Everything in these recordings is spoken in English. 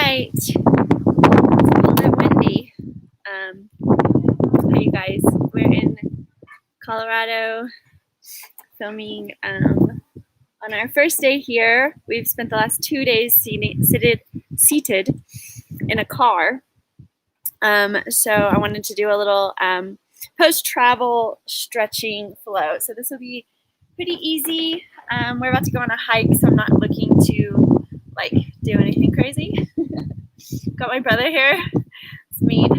right. It's a little bit windy. Hey, you guys, we're in Colorado filming on our first day here. We've spent the last 2 days seated in a car. So I wanted to do a little post-travel stretching flow. So this will be pretty easy. We're about to go on a hike, so I'm not looking to like do anything crazy. Got my brother here. It's Mead.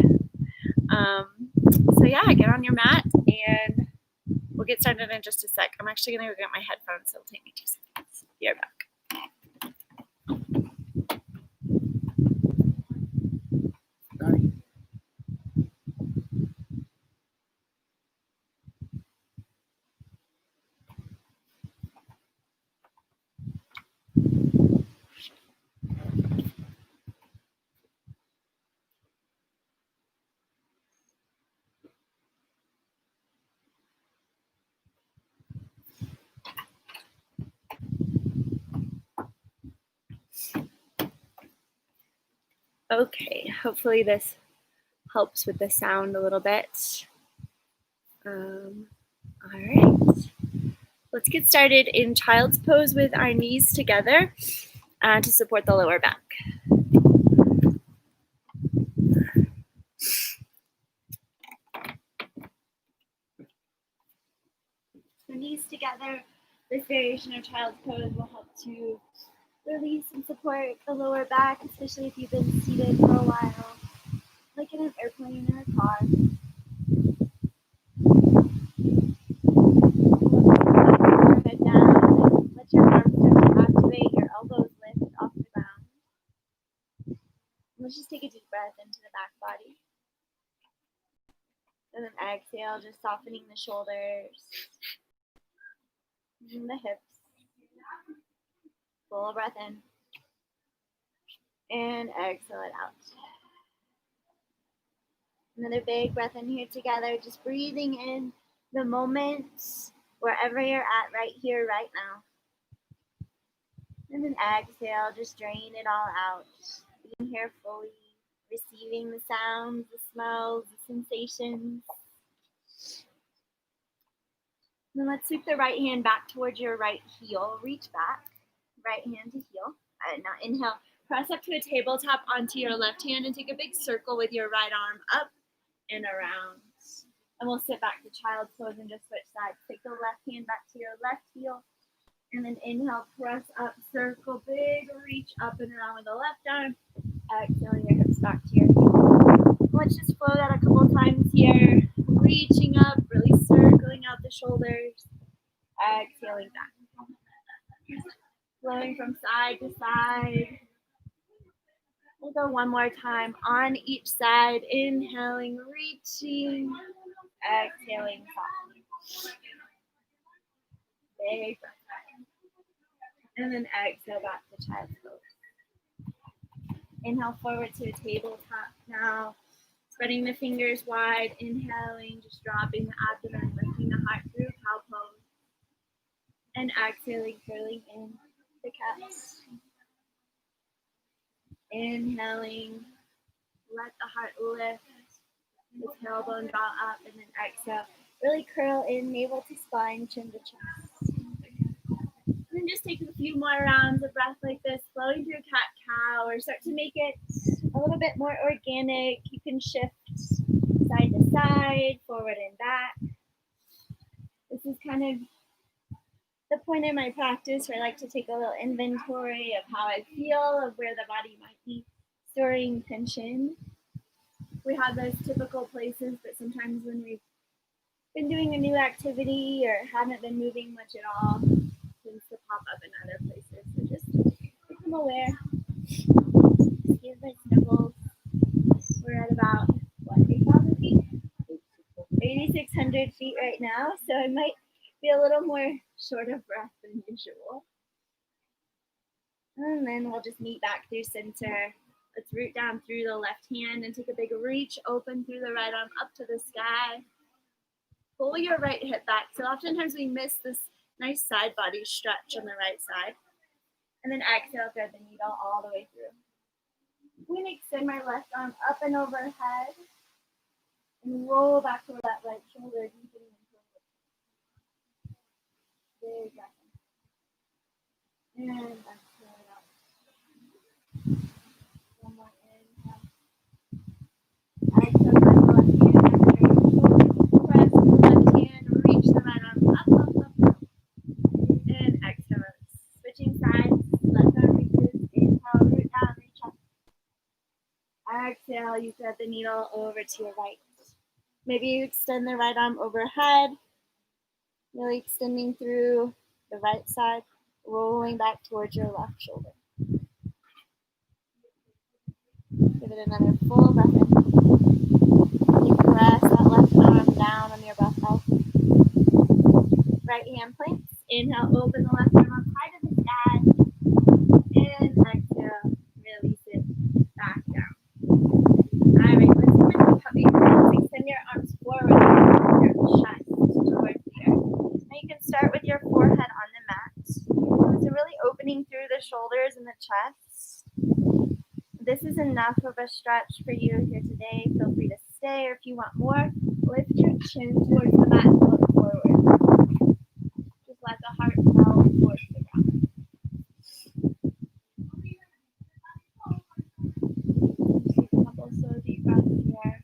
So yeah, get on your mat and we'll get started in just a sec. I'm actually gonna go get my headphones, so it'll take me 2 seconds. Be right back. Okay, hopefully this helps with the sound a little bit. All right, let's get started in child's pose with our knees together to support the lower back. So knees together, this variation of child's pose will help to release and support the lower back, especially if you've been seated for a while, like in an airplane or a car. Head down and let your arms activate, your elbows lift off the ground. Let's just take a deep breath into the back body. And then exhale, just softening the shoulders and the hips. Full breath in. And exhale it out. Another big breath in here together, just breathing in the moment wherever you're at right here, right now. And then exhale, just drain it all out. Being here fully, receiving the sounds, the smells, the sensations. Then let's sweep the right hand back towards your right heel. Reach back, right hand to heel. And now inhale, press up to a tabletop onto your left hand and take a big circle with your right arm up and around. And we'll sit back to child's pose and just switch sides. Take the left hand back to your left heel. And then inhale, press up, circle, big reach up and around with the left arm. Exhaling your hips back to your heel. Let's just flow that a couple times here. Reaching up, really circling out the shoulders. Exhaling back. Flowing from side to side. We'll go one more time on each side. Inhaling, reaching. Exhaling, softening. Big breath. And then exhale back to child's pose. Inhale forward to a tabletop now. Spreading the fingers wide. Inhaling, just dropping the abdomen, lifting the heart through cow pose. And exhaling, curling in the cats. Inhaling, let the heart lift. The tailbone draw up, and then exhale. Really curl in, navel to spine, chin to chest. And then just take a few more rounds of breath like this, flowing through cat-cow, or start to make it a little bit more organic. You can shift side to side, forward and back. This is kind of the point in my practice where I like to take a little inventory of how I feel, of where the body might be storing tension. We have those typical places, but sometimes when we've been doing a new activity or haven't been moving much at all, tends to pop up in other places. So just become aware. Give my sniffles. We're at about, 8,000 feet? 8,600 feet right now, so I might be a little more short of breath than usual. And then we'll just meet back through center. Let's root down through the left hand and take a big reach open through the right arm up to the sky. Pull your right hip back. So oftentimes we miss this nice side body stretch on the right side. And then exhale, thread the needle all the way through. I'm going to extend my left arm up and overhead and roll back toward that right shoulder, deepening into a big breath in. And exhale it out. One more inhale. Exhale, press the left hand under your shoulder. Press the left hand, reach the right arm up, up, up, up. And exhale. Switching sides, left arm reaches. Inhale, root down, reach up. Exhale, you thread the needle over to your right. Maybe you extend the right arm overhead, really extending through the right side, rolling back towards your left shoulder. Give it another full breath in. You press that left arm down on your breath out. Right hand planks. Inhale, open the left arm up high to the sky. And exhale, release it back down. All right, let's go into puppy pose. Extend your arms forward, your chest towards the earth. Now you can start with your forehead on the mat. So really opening through the shoulders and the chest. This is enough of a stretch for you here today. Feel free to stay, or if you want more, lift your chin towards the mat and look forward. Just let the heart melt towards the ground. Take a couple slow deep breaths here.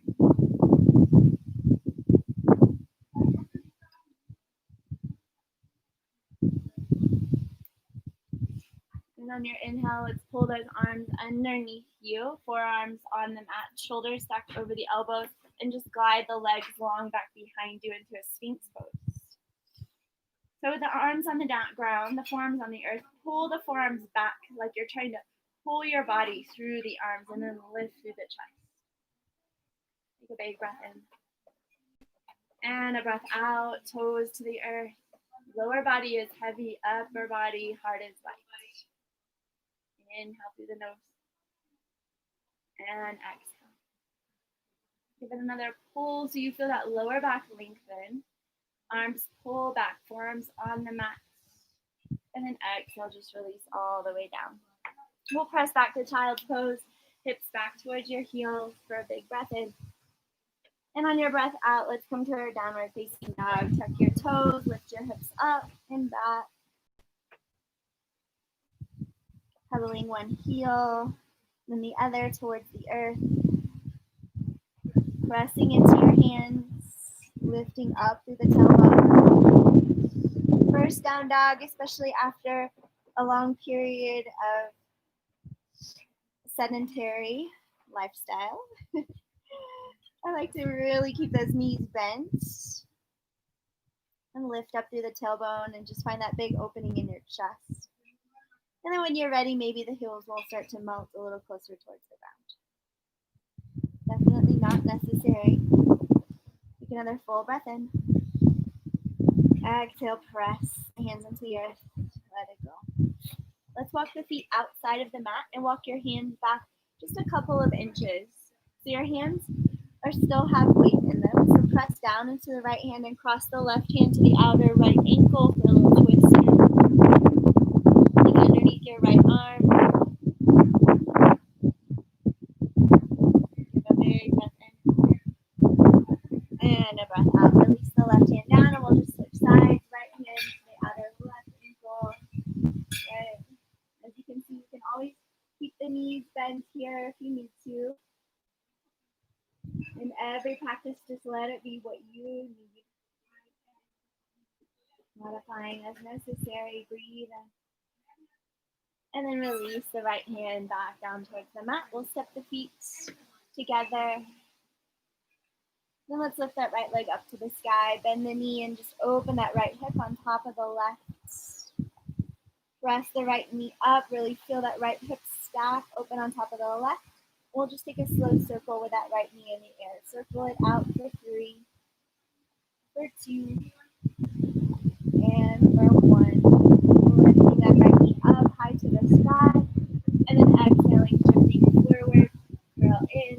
And on your inhale, let's pull those arms underneath you, forearms on the mat, shoulders stacked over the elbows, and just glide the legs long back behind you into a Sphinx pose. So with the arms on the ground, the forearms on the earth, pull the forearms back like you're trying to pull your body through the arms and then lift through the chest. Take a big breath in. And a breath out, toes to the earth. Lower body is heavy, upper body, heart is light. Inhale through the nose. And exhale. Give it another pull so you feel that lower back lengthen. Arms pull back, forearms on the mat. And then exhale, just release all the way down. We'll press back to child's pose. Hips back towards your heels for a big breath in. And on your breath out, let's come to our downward facing dog. Tuck your toes, lift your hips up and back. Pedaling one heel, then the other towards the earth. Pressing into your hands, lifting up through the tailbone. First down dog, especially after a long period of sedentary lifestyle. I like to really keep those knees bent and lift up through the tailbone and just find that big opening in your chest. And then when you're ready, maybe the heels will start to melt a little closer towards the ground. Definitely not necessary. Take another full breath in. Exhale, press the hands into the earth. Let it go. Let's walk the feet outside of the mat and walk your hands back just a couple of inches. So your hands still have weight in them. So press down into the right hand and cross the left hand to the outer right ankle for a little twist. And underneath your right arm. Give a big breath in. And a breath out. Release the left hand down and we'll just switch sides. Right hand to the outer left ankle. Good. As you can see, you can always keep the knees bent here if you need to. In every practice, just let it be what you need. Modifying as necessary. Breathe in. And then release the right hand back down towards the mat. We'll step the feet together. Then let's lift that right leg up to the sky. Bend the knee and just open that right hip on top of the left. Press the right knee up. Really feel that right hip stack open on top of the left. We'll just take a slow circle with that right knee in the air. Circle it out for 3, for 2, and for 1. Lifting that right knee up high to the sky. And then exhaling, shifting forward. Curl in.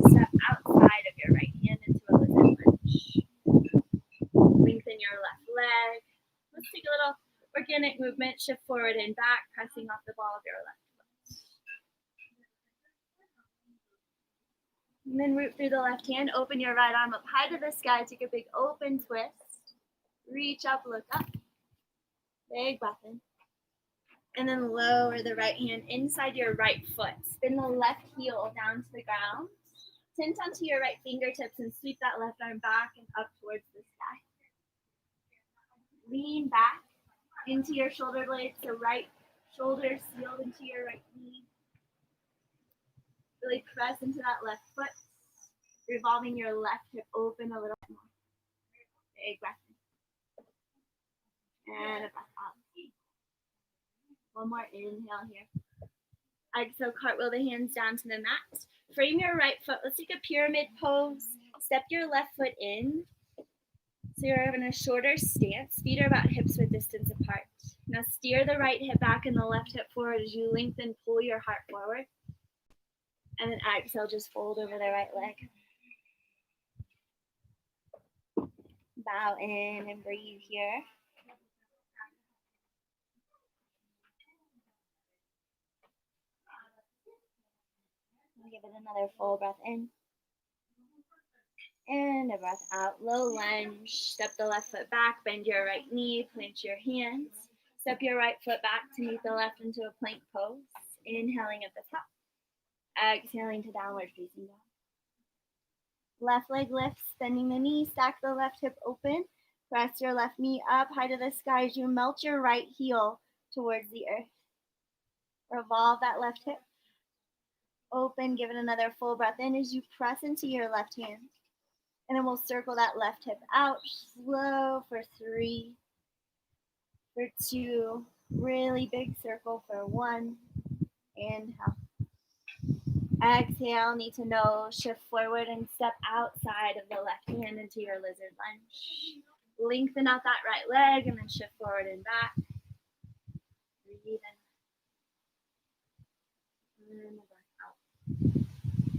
Step outside of your right hand into a lizard lunge. Lengthen your left leg. Let's take a little organic movement. Shift forward and back, pressing off the ball of your left foot. And then root through the left hand, open your right arm up high to the sky, take a big open twist. Reach up, look up. Big breath in. And then lower the right hand inside your right foot. Spin the left heel down to the ground. Tint onto your right fingertips and sweep that left arm back and up towards the sky. Lean back into your shoulder blades, so right shoulder sealed into your right knee. Really press into that left foot, revolving your left hip open a little more. Big breath in. And a breath out. One more inhale here. Exhale, cartwheel the hands down to the mat. Frame your right foot. Let's take a pyramid pose. Step your left foot in. So you're in a shorter stance. Feet are about hips width distance apart. Now steer the right hip back and the left hip forward as you lengthen, pull your heart forward. And then exhale, just fold over the right leg. Bow in and breathe here. Give it another full breath in. And a breath out. Low lunge. Step the left foot back, bend your right knee, plant your hands. Step your right foot back to meet the left into a plank pose. Inhaling at the top. Exhaling to downward facing dog. Left leg lifts, bending the knee, stack the left hip open. Press your left knee up high to the sky as you melt your right heel towards the earth. Revolve that left hip. Open, give it another full breath in as you press into your left hand. And then we'll circle that left hip out, slow for 3, for 2, really big circle for 1, inhale. Exhale, knee to nose, shift forward and step outside of the left hand into your lizard lunge. Lengthen out that right leg and then shift forward and back. Breathe in. And breath out.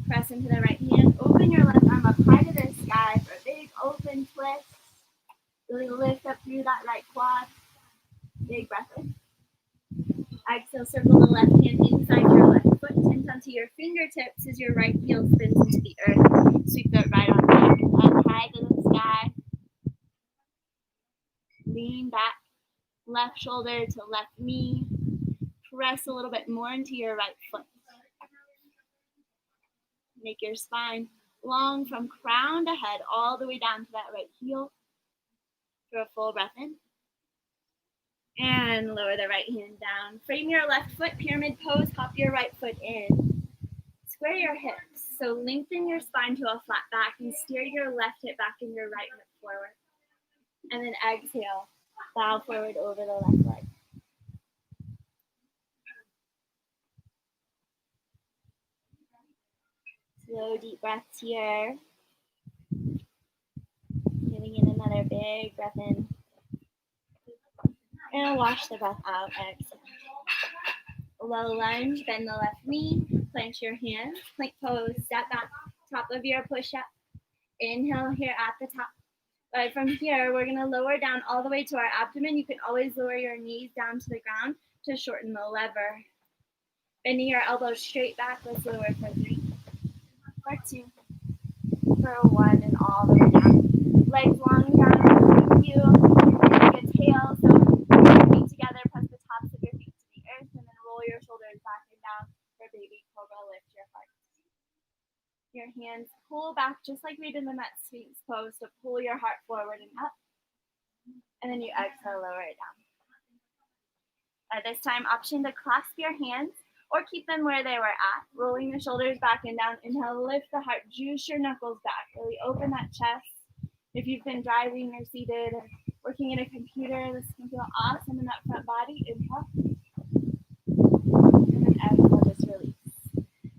Press into the right hand. Open your left arm up high to the sky for a big open twist. Really lift up through that right quad. Big breath in. Exhale, circle the left hand inside your left foot. Tint onto your fingertips as your right heel spins into the earth. Sweep the right arm back up high to the sky. Lean back. Left shoulder to left knee. Press a little bit more into your right foot. Make your spine long from crown to head all the way down to that right heel. For a full breath in. And lower the right hand down. Frame your left foot, pyramid pose, hop your right foot in. Square your hips, so lengthen your spine to a flat back and steer your left hip back and your right hip forward. And then exhale, bow forward over the left leg. Slow, deep breaths here. Giving in another big breath in. And wash the breath out. Exhale. Low lunge, bend the left knee, plant your hands, plank pose, step back, top of your push-up. Inhale here at the top. But from here, we're going to lower down all the way to our abdomen. You can always lower your knees down to the ground to shorten the lever. Bending your elbows straight back. Let's lower for 3, for 2, for 1, and all the way down. Legs long down with you. Like a tail. So your feet together, press the tops of your feet to the earth, and then roll your shoulders back and down for baby cobra. Lift your heart. Your hands pull back just like we did in the mat sphinx pose. So pull your heart forward and up. And then you exhale, lower it down. At this time, option to clasp your hands or keep them where they were at. Rolling the shoulders back and down. Inhale, lift the heart, juice your knuckles back. Really open that chest. If you've been driving or seated or working in a computer, this can feel awesome in that front body. Inhale. And then exhale, just release.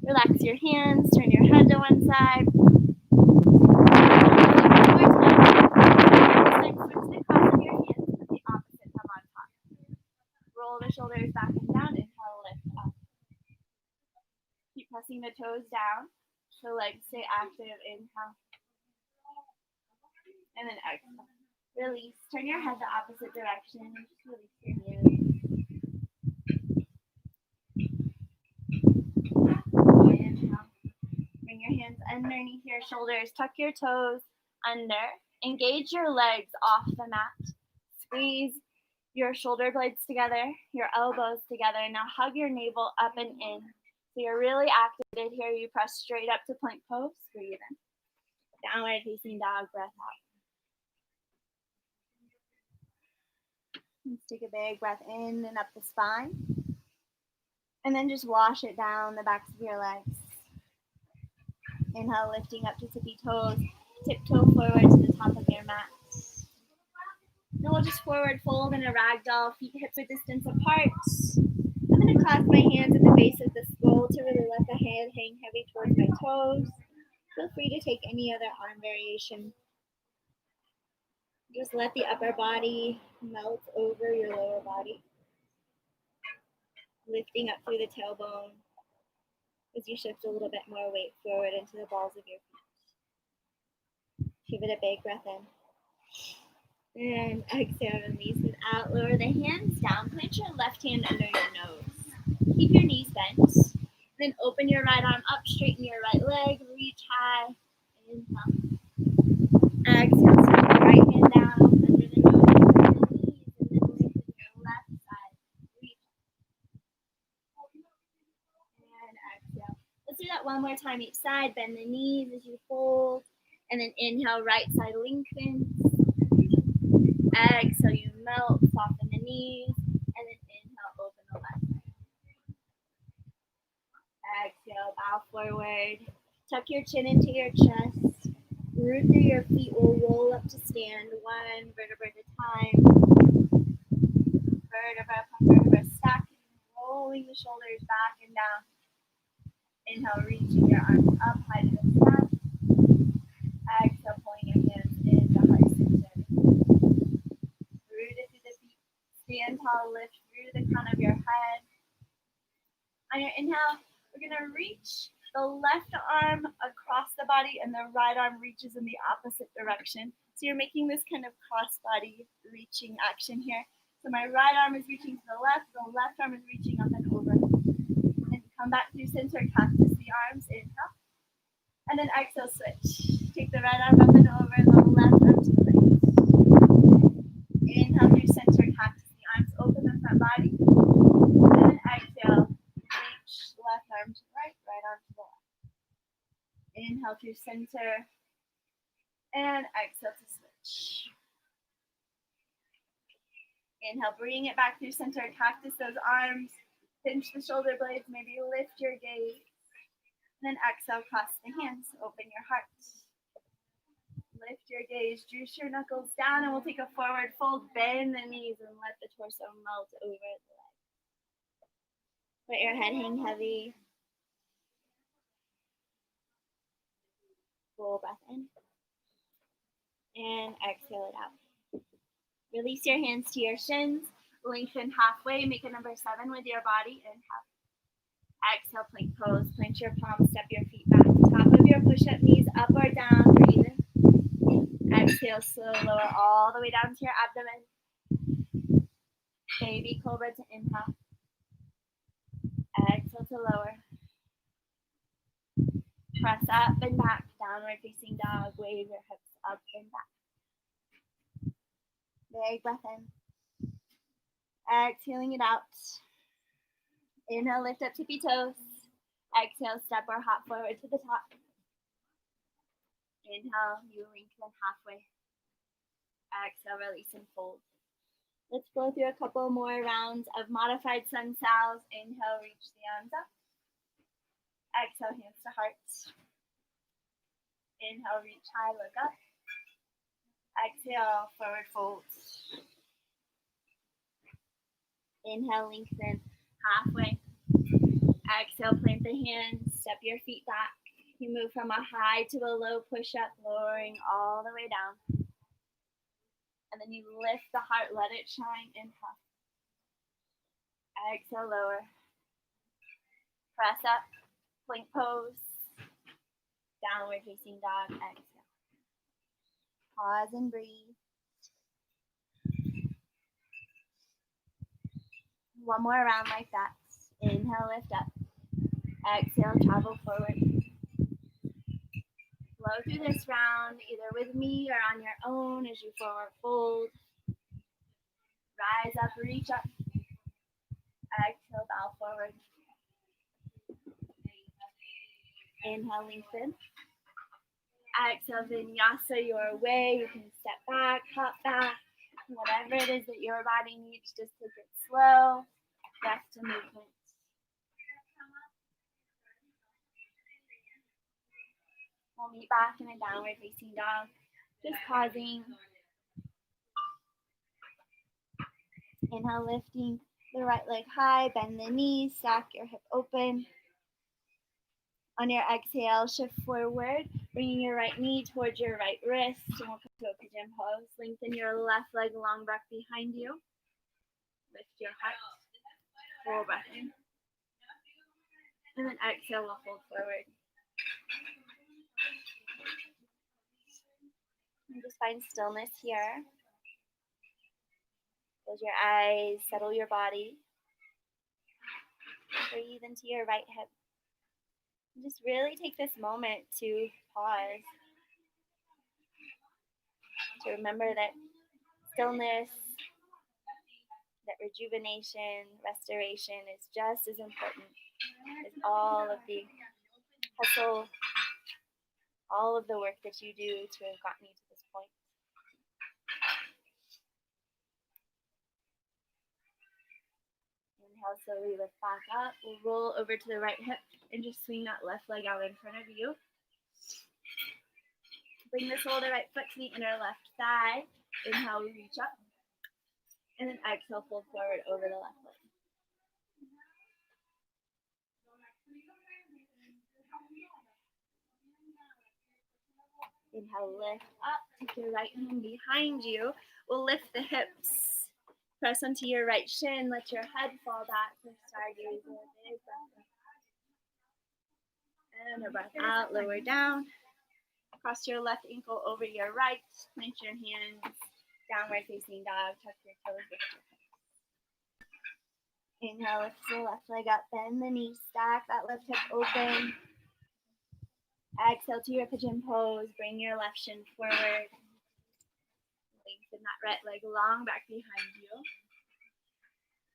Relax your hands, turn your head to one side. Switch the cross of your hands, put the opposite thumb on top. Roll the shoulders back and down, inhale, lift up. Keep pressing the toes down, so legs stay active, inhale. And then exhale. Release, turn your head the opposite direction, just release your hands. Inhale. Bring your hands underneath your shoulders. Tuck your toes under. Engage your legs off the mat. Squeeze your shoulder blades together, your elbows together. Now hug your navel up and in. So you're really activated here. You press straight up to plank pose. Breathe in. Downward facing dog, breath out. Let's take a big breath in and up the spine. And then just wash it down the backs of your legs. Inhale, lifting up to tippy toes. Tiptoe forward to the top of your mat. Then we'll just forward fold in a ragdoll, feet hips width distance apart. I'm going to clasp my hands at the base of the skull to really let the head hang heavy towards my toes. Feel free to take any other arm variation. Just let the upper body melt over your lower body. Lifting up through the tailbone as you shift a little bit more weight forward into the balls of your feet. Give it a big breath in. And exhale, release it out. Lower the hands down. Plant your left hand under your nose. Keep your knees bent. Then open your right arm up, straighten your right leg, reach high. Inhale. Exhale, swing the right hand down under the nose, under the knees, and then lengthen your left side. Reach. And exhale. Let's do that one more time each side. Bend the knees as you fold. And then inhale, right side lengthens. Exhale, you melt, soften the knees, and then inhale, open the left side. Exhale, bow forward. Tuck your chin into your chest. Root through your feet. Will roll up to stand, one vertebra at a time. Vertebra upon vertebra, stacking, rolling the shoulders back and down. Inhale, reaching your arms up high to the sky. Exhale, pulling your hands into heart center. Root it through the feet. Stand tall, lift through the crown of your head. On your inhale, we're going to reach the left arm across the body and the right arm reaches in the opposite direction. So you're making this kind of cross body reaching action here. So my right arm is reaching to the left arm is reaching up and over. And come back through center, cactus the arms, inhale. And then exhale, switch. Take the right arm up and over, the left arm to the right. Inhale through center, cactus the arms, open the front body. And then exhale, reach left arm to the right, right arm to the left. Inhale through center. And exhale to switch. Inhale, bring it back through center, cactus those arms. Pinch the shoulder blades, maybe lift your gaze. And then exhale, cross the hands, open your heart. Lift your gaze, juice your knuckles down, and we'll take a forward fold, bend the knees, and let the torso melt over the legs. Let your head hang heavy. Full breath in. And exhale it out. Release your hands to your shins. Lengthen halfway. Make a number 7 with your body. Inhale. Exhale, plank pose. Plant your palms, step your feet back. Top of your push-up knees, up or down. Breathe in. Exhale, slow, lower all the way down to your abdomen. Baby cobra to inhale. Exhale to lower. Press up and back. Downward facing dog. Wave your hips up and back. Big breath in. Exhaling it out. Inhale, lift up tippy toes. Exhale, step or hop forward to the top. Inhale, you lengthen halfway. Exhale, release and fold. Let's blow through a couple more rounds of modified sun salves. Inhale, reach the arms up. Exhale, hands to heart. Inhale, reach high, look up. Exhale, forward fold. Inhale, lengthen halfway. Exhale, plant the hands, step your feet back. You move from a high to a low push-up, lowering all the way down. And then you lift the heart, let it shine. Inhale. Exhale, lower. Press up, plank pose. Downward facing dog, exhale. Pause and breathe. One more round like that. Inhale, lift up. Exhale, travel forward. flow through this round either with me or on your own as you forward fold. Rise up, reach up. Exhale, bow forward. Inhale, lengthen. Exhale, vinyasa your way. You can step back, hop back. Whatever it is that your body needs, just take it slow. Rest to movement. We'll meet back in a downward facing dog. Just pausing. Inhale, lifting the right leg high, bend the knees, stack your hip open. On your exhale, shift forward, bringing your right knee towards your right wrist, and we'll come to a pigeon pose. Lengthen your left leg long back behind you. Lift your heart. Full breath in. And then exhale, we'll fold forward. And just find stillness here. Close your eyes, settle your body. Breathe into your right hip. And just really take this moment to pause. To remember that stillness, that rejuvenation, restoration is just as important as all of the hustle, all of the work that you do to have gotten you to this point. Inhale, slowly lift back up. We'll roll over to the right hip and just swing that left leg out in front of you. Bring the sole of the right foot to the inner left thigh. Inhale, we reach up. And then exhale, fold forward over the left leg. Inhale, lift up. Take your right hand behind you. We'll lift the hips. Press onto your right shin. Let your head fall back for stargazer. Big breath in. And a breath out. Lower down. Cross your left ankle over your right. Plant your hands. Downward facing dog. Tuck your toes with your hips. Inhale, lift the left leg up. Bend the knees. Stack that left hip open. Exhale to your pigeon pose. Bring your left shin forward. Lengthen that right leg long back behind you.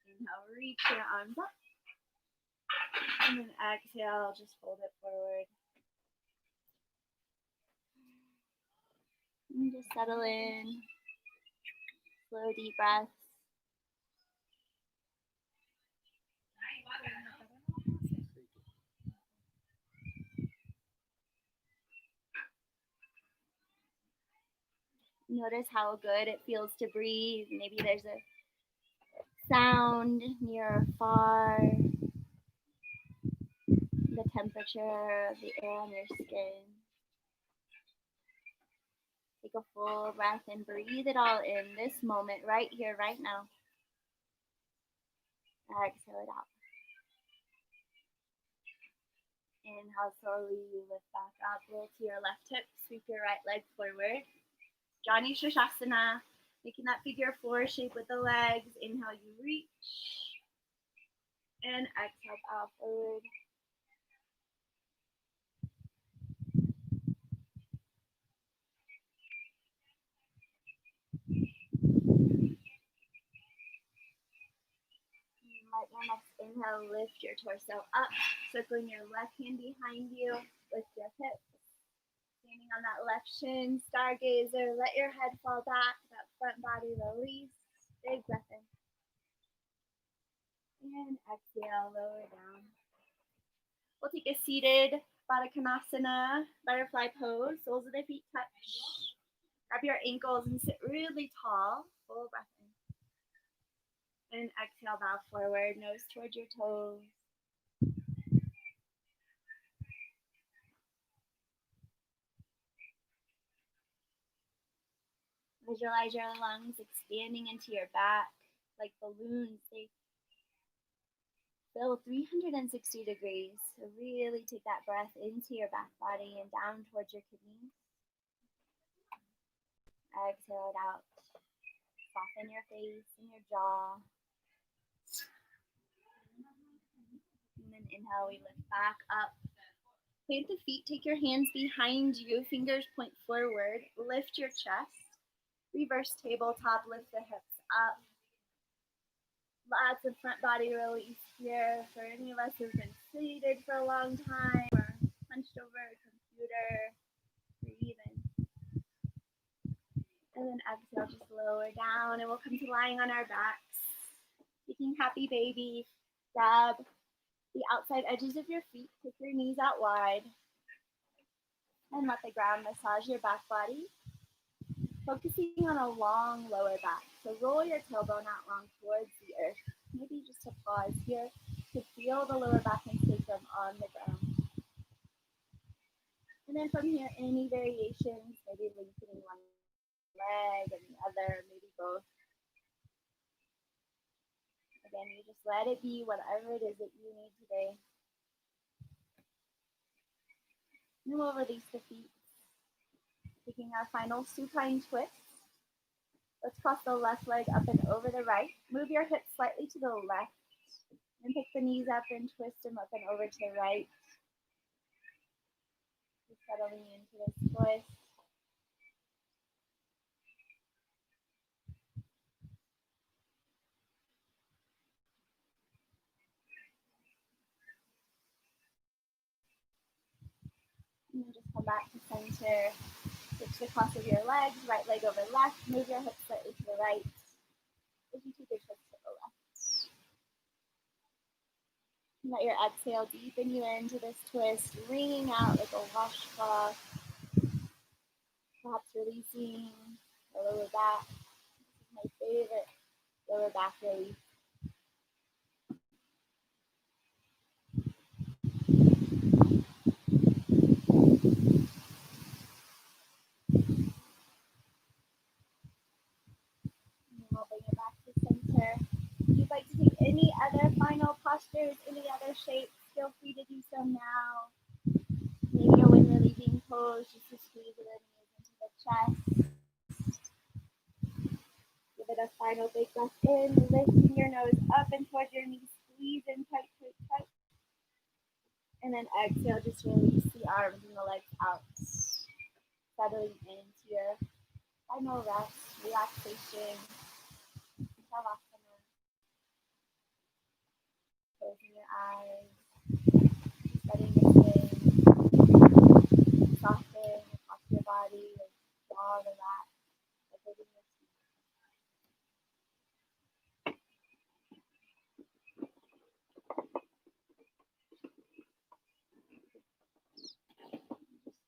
Inhale, reach your arms up. And then exhale, just fold it forward. And just settle in. Slow, deep breaths. Notice how good it feels to breathe. Maybe there's a sound near or far. The temperature of the air on your skin. Take a full breath and breathe it all in this moment, right here, right now. Exhale it out. Inhale, slowly lift back up. Roll to your left hip. Sweep your right leg forward. Jani Shashasana. Making that figure four shape with the legs. Inhale, you reach. And exhale, bow forward. Let your next inhale, lift your torso up, circling your left hand behind you, lift your hips, standing on that left shin, stargazer, let your head fall back, that front body release, big breath in. And exhale, lower down. We'll take a seated Baddha Konasana, butterfly pose, soles of the feet touch. Grab your ankles and sit really tall, full breath in. And exhale, bow forward, nose towards your toes. Visualize your lungs expanding into your back like balloons. They fill 360 degrees. So really take that breath into your back body and down towards your kidneys. Exhale it out. Soften your face and your jaw. And then inhale, we lift back up. Plant the feet, take your hands behind you, fingers point forward, lift your chest. Reverse tabletop, lift the hips up. Lots of front body release here for any of us who've been seated for a long time or hunched over a computer. Breathe in. And then exhale, just lower down, and we'll come to lying on our backs. Taking happy baby, grab the outside edges of your feet, kick your knees out wide, and let the ground massage your back body. Focusing on a long lower back. So roll your tailbone out long towards the earth. Maybe just to pause here to feel the lower back and sacrum on the ground. And then from here, any variations, maybe lengthening one leg and the other, maybe both. Again, you just let it be whatever it is that you need today. And we'll release the feet. Taking our final supine twist. Let's cross the left leg up and over the right. Move your hips slightly to the left. And pick the knees up and twist them up and over to the right. Just settling into this twist. And then just come back to center. Switch the cross of your legs, right leg over left. Move your hips slightly to the right. If you take your twist to the left. And let your exhale deepen you into this twist, wringing out like a washcloth. Perhaps releasing the lower back. This is my favorite lower back release. We'll bring it back to center. If you'd like to take any other final postures, any other shapes, feel free to do so now. Maybe a wind relieving pose, just to squeeze the knees into the chest. Give it a final big breath in, lifting your nose up and towards your knees, squeeze in tight, tight, tight. And then exhale, just release the arms and the legs out. Settling into your final rest, relaxation. Closing your eyes, letting this in, soften across your body, and all relax.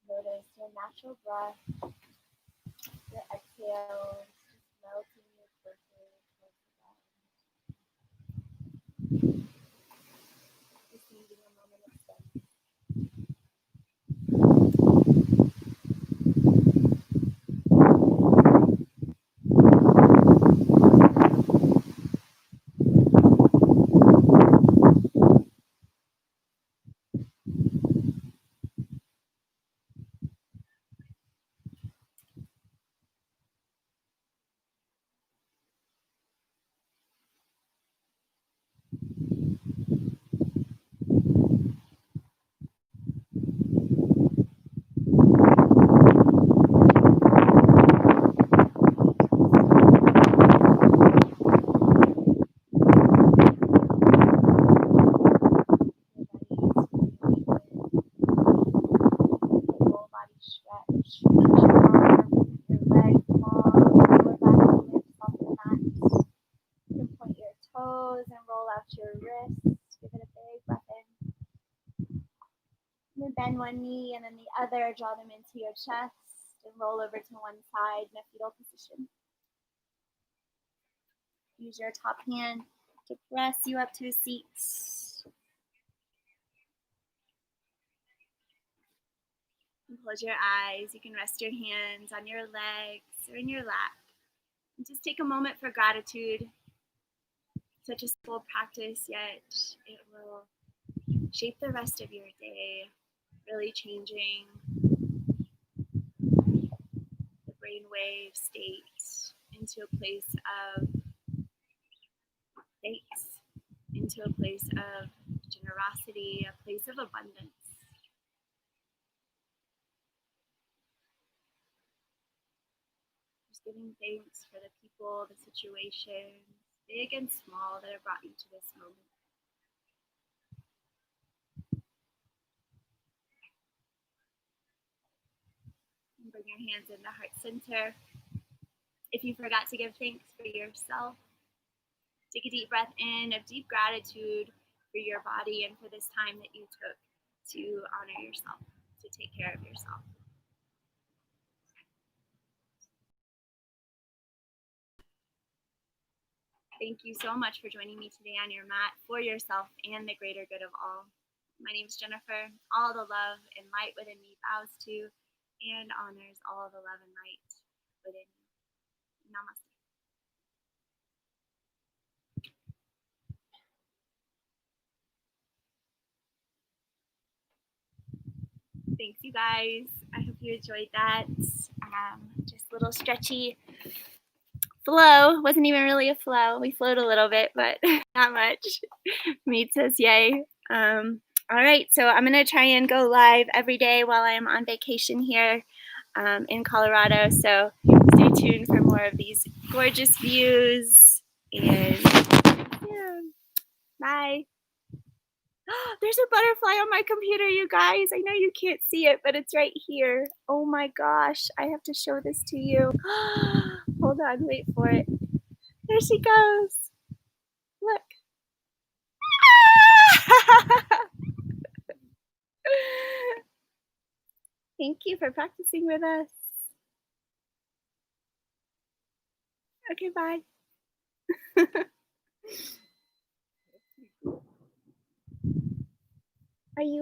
Notice your natural breath, your exhales, just melting your torso towards the ground. Just needing a moment of stillness. Bend one knee and then the other, draw them into your chest and roll over to one side in a fetal position. Use your top hand to press you up to a seat. And close your eyes. You can rest your hands on your legs or in your lap. And just take a moment for gratitude. Such a simple practice, yet it will shape the rest of your day, really changing the brainwave state into a place of thanks, into a place of generosity, a place of abundance. giving thanks for the people, the situations, big and small, that have brought you to this moment. And bring your hands in the heart center. If you forgot to give thanks for yourself, take a deep breath in of deep gratitude for your body and for this time that you took to honor yourself, to take care of yourself. Thank you so much for joining me today on your mat for yourself and the greater good of all. My name is Jennifer. All the love and light within me bows to and honors all the love and light within you. Namaste. Thanks, you guys. I hope you enjoyed that. Just a little stretchy flow. Wasn't even really a flow. We flowed a little bit, but not much. Meet says yay. All right, so I'm going to try and go live every day while I'm on vacation here in Colorado. So stay tuned for more of these gorgeous views. And yeah, bye. There's a butterfly on my computer, you guys. I know you can't see it, but it's right here. Oh my gosh, I have to show this to you. Hold on, wait for it. There she goes. Look. Thank you for practicing with us. Okay, bye.